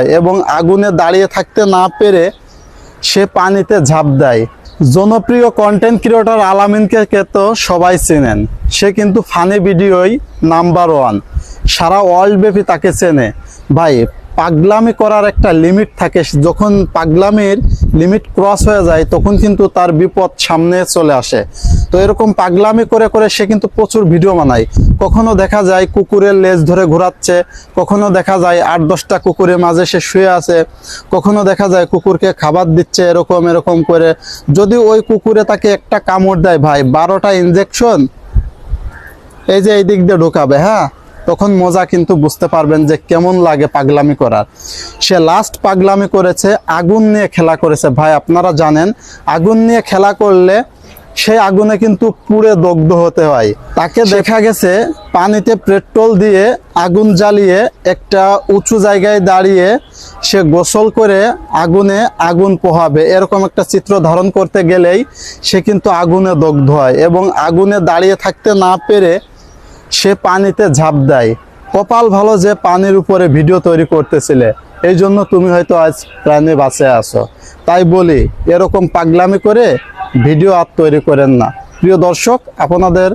এবং আগুনে দাঁড়িয়ে থাকতে না পেরে সে পানিতে ঝাঁপ দেয়। জনপ্রিয় কন্টেন্ট ক্রিয়েটর আলামিনকে তো সবাই চেনেন, সে কিন্তু ফানি ভিডিওই নাম্বার 1, সারা ওয়ার্ল্ড ব্যাপী তাকে চেনে। ভাই, পাগলামি করার একটা লিমিট থাকে, যখন পাগলামির লিমিট ক্রস হয়ে যায় তখন কিন্তু তার বিপদ সামনে চলে আসে। তো এরকম পাগলামি করে করে সে কিন্তু প্রচুর ভিডিও বানায়। কখনো দেখা যায় কুকুরের লেজ ধরে ঘোরাচ্ছে, কখনো দেখা যায় 8-10টা কুকুরের মাঝে সে শুয়ে আছে, কখনো দেখা যায় কুকুরকে খাবার দিচ্ছে এরকম করে। যদি ওই কুকুরে তাকে একটা কামড় দেয় ভাই, 12টা ইনজেকশন এই যে এই দিক দিয়ে ঢোকাবে, হ্যাঁ, তখন মজা কিন্তু বুঝতে পারবেন যে কেমন লাগে পাগলামি করার। সে লাস্ট পাগলামি করেছে আগুন নিয়ে খেলা করেছে। ভাই, আপনারা জানেন আগুন নিয়ে খেলা করলে সেই আগুনে কিন্তু পুড়ে দগ্ধ হতে হয়। তাকে দেখা গেছে পানিতে পেট্রোল দিয়ে আগুন জ্বালিয়ে একটা উঁচু জায়গায় দাঁড়িয়ে সে গোসল করে আগুনে আগুন পোহাবে, এরকম একটা চিত্র ধারণ করতে গেলেই সে কিন্তু আগুনে দগ্ধ হয় এবং আগুনে দাঁড়িয়ে থাকতে না পেরে সে পানিতে ঝাঁপ দেয়। কপাল ভালো যে পানির উপরে ভিডিও তৈরি করতেছিলে, এই জন্য তুমি হয়তো আজ প্রাণে বাঁচে আছো। তাই বলি, এরকম পাগলামি করে ভিডিও আর তৈরি করেন না। প্রিয় দর্শক, আপনাদের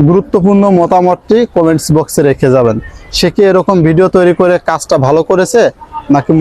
গুরুত্বপূর্ণ মতামতটি কমেন্টস বক্সে রেখে যাবেন। সে কি এরকম ভিডিও তৈরি করে কাজটা ভালো করেছে নাকি